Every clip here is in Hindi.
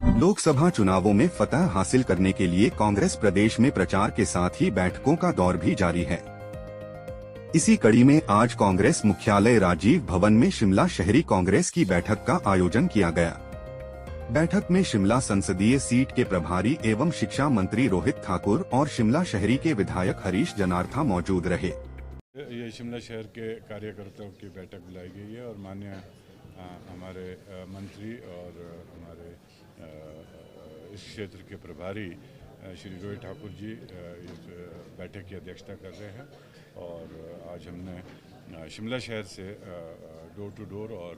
लोकसभा चुनावों में फतह हासिल करने के लिए कांग्रेस प्रदेश में प्रचार के साथ ही बैठकों का दौर भी जारी है। इसी कड़ी में आज कांग्रेस मुख्यालय राजीव भवन में शिमला शहरी कांग्रेस की बैठक का आयोजन किया गया। बैठक में शिमला संसदीय सीट के प्रभारी एवं शिक्षा मंत्री रोहित ठाकुर और शिमला शहरी के विधायक हरीश जनार्था मौजूद रहे। ये शिमला शहर के कार्यकर्ताओं की बैठक बुलाई गई है और माननीय हमारे मंत्री और हमारे इस क्षेत्र के प्रभारी श्री रोहित ठाकुर जी इस बैठक की अध्यक्षता कर रहे हैं। और आज हमने शिमला शहर से डोर टू डोर और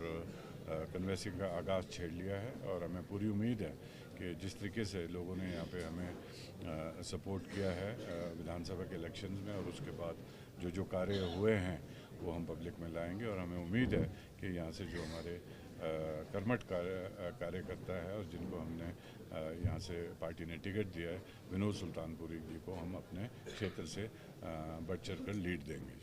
कन्वेंसिंग का आगाज़ छेड़ लिया है और हमें पूरी उम्मीद है कि जिस तरीके से लोगों ने यहाँ पे हमें सपोर्ट किया है विधानसभा के इलेक्शंस में और उसके बाद जो कार्य हुए हैं वो हम पब्लिक में लाएंगे। और हमें उम्मीद है कि यहाँ से जो हमारे कर्मठ कार्यकर्ता है और जिनको हमने यहाँ से पार्टी ने टिकट दिया है विनोद सुल्तानपुरी जी को हम अपने क्षेत्र से बढ़ चढ़ कर लीड देंगे।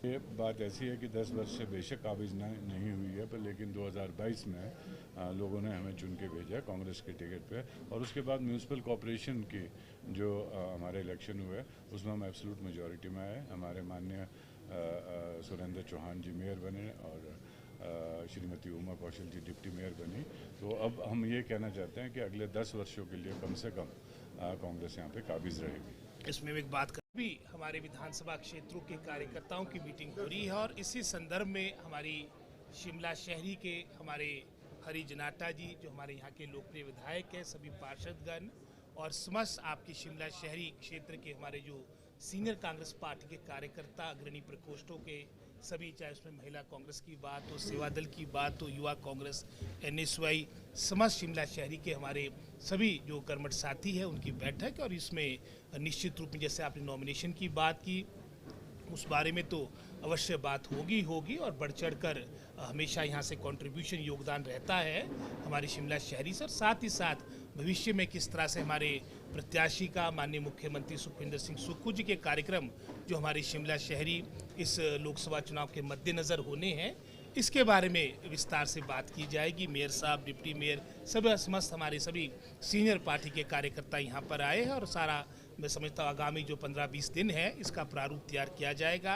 ये बात ऐसी है कि 10 वर्ष से बेशक काबिज नहीं हुई है पर लेकिन 2022 में लोगों ने हमें चुन के भेजा कांग्रेस के टिकट पे। और उसके बाद म्यूनिसिपल कॉरपोरेशन की जो हमारे इलेक्शन हुए उसमें हम एब्सोल्यूट मेजॉरिटी में आए। हमारे माननीय सुरेंद्र चौहान जी मेयर बने और श्रीमती उमा कौशल जी डिप्टी मेयर बनी। तो अब हम ये कहना चाहते हैं कि अगले 10 वर्षों के लिए कम से कम कांग्रेस यहाँ पे काबिज रहेगी। इसमें एक बात भी हमारे विधानसभा क्षेत्रों के कार्यकर्ताओं की मीटिंग हो रही है और इसी संदर्भ में हमारी शिमला शहरी के हमारे हरी जनाटा जी जो हमारे यहाँ के लोकप्रिय विधायक हैं, सभी पार्षदगण और समस्त आपकी शिमला शहरी क्षेत्र के हमारे जो सीनियर कांग्रेस पार्टी के कार्यकर्ता अग्रणी प्रकोष्ठों के सभी, चाहे उसमें महिला कांग्रेस की बात हो, सेवा दल की बात हो, युवा कांग्रेस, एनएसवाई, समस्त शिमला शहरी के हमारे सभी जो कर्मठ साथी है उनकी बैठक। और इसमें निश्चित रूप में जैसे आपने नॉमिनेशन की बात की उस बारे में तो अवश्य बात होगी और बढ़ चढ़ कर हमेशा यहाँ से कंट्रीब्यूशन योगदान रहता है हमारी शिमला शहरी सर। साथ ही साथ भविष्य में किस तरह से हमारे प्रत्याशी का माननीय मुख्यमंत्री सुखविंदर सिंह सुक्खू जी के कार्यक्रम जो हमारी शिमला शहरी इस लोकसभा चुनाव के मद्देनज़र होने हैं इसके बारे में विस्तार से बात की जाएगी। मेयर साहब, डिप्टी मेयर, सभी समस्त हमारे सभी सीनियर पार्टी के कार्यकर्ता यहाँ पर आए हैं और सारा मैं समझता हूँ आगामी जो 15-20 दिन है इसका प्रारूप तैयार किया जाएगा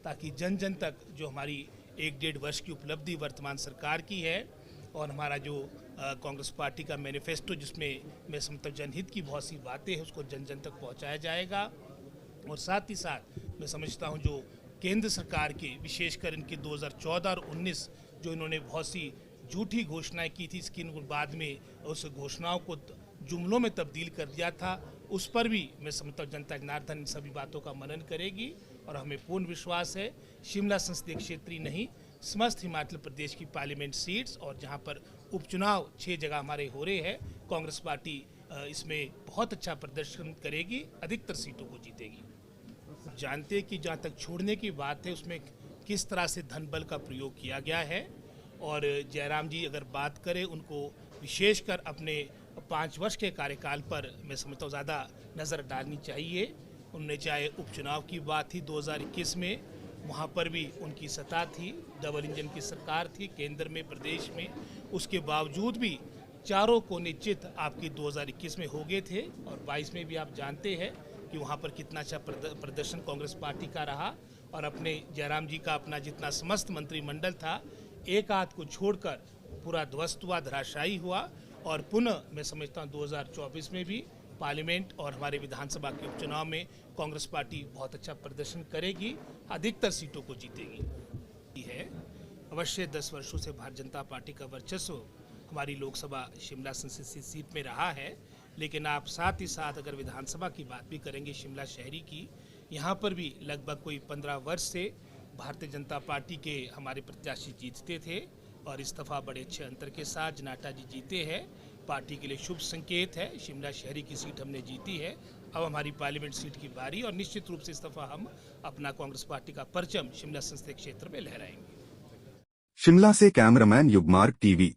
ताकि जन जन तक जो हमारी 1-1.5 वर्ष की उपलब्धि वर्तमान सरकार की है और हमारा जो कांग्रेस पार्टी का मैनिफेस्टो जिसमें मैं समझता हूँ जनहित की बहुत सी बातें हैं उसको जन जन तक पहुँचाया जाएगा। और साथ ही साथ मैं समझता हूँ जो केंद्र सरकार के विशेषकर इनके 2014 और 19 जो इन्होंने बहुत सी झूठी घोषणाएं की थी इसकी बाद में उस घोषणाओं को जुमलों में तब्दील कर दिया था उस पर भी मैं समझता हूँ जनता जनार्दन इन सभी बातों का मनन करेगी। और हमें पूर्ण विश्वास है शिमला संसदीय क्षेत्र ही नहीं समस्त हिमाचल प्रदेश की पार्लियामेंट सीट्स और जहाँ पर उपचुनाव 6 जगह हमारे हो रहे हैं कांग्रेस पार्टी इसमें बहुत अच्छा प्रदर्शन करेगी, अधिकतर सीटों को जीतेगी। जानते हैं कि जहाँ तक छोड़ने की बात है उसमें किस तरह से धन बल का प्रयोग किया गया है और जयराम जी अगर बात करें उनको विशेषकर अपने 5 वर्ष के कार्यकाल पर मैं समझता हूँ ज़्यादा नज़र डालनी चाहिए। उनने चाहे उपचुनाव की बात थी 2021 में वहाँ पर भी उनकी सत्ता थी, डबल इंजन की सरकार थी केंद्र में प्रदेश में, उसके बावजूद भी चारों को निश्चित आपकी 2021 में हो गए थे और 22 में भी आप जानते हैं कि वहाँ पर कितना अच्छा प्रदर्शन कांग्रेस पार्टी का रहा और अपने जयराम जी का अपना जितना समस्त मंत्रिमंडल था एक आध को छोड़कर पूरा ध्वस्त हुआ, धराशायी हुआ। और पुनः मैं समझता हूँ 2024 में भी पार्लियामेंट और हमारे विधानसभा के उपचुनाव में कांग्रेस पार्टी बहुत अच्छा प्रदर्शन करेगी, अधिकतर सीटों को जीतेगी है। अवश्य 10 वर्षों से भारतीय जनता पार्टी का वर्चस्व हमारी लोकसभा शिमला संसदीय सीट में रहा है, लेकिन आप साथ ही साथ अगर विधानसभा की बात भी करेंगे शिमला शहरी की, यहाँ पर भी लगभग कोई 15 वर्ष से भारतीय जनता पार्टी के हमारे प्रत्याशी जीतते थे और इस दफ़ा बड़े अच्छे अंतर के साथ जनाटा जी जीते हैं। पार्टी के लिए शुभ संकेत है, शिमला शहरी की सीट हमने जीती है, अब हमारी पार्लियामेंट सीट की बारी और निश्चित रूप से इस दफ़ा हम अपना कांग्रेस पार्टी का परचम शिमला संसदीय क्षेत्र में लहराएंगे। शिमला से कैमरामैन युगमार्ग टीवी।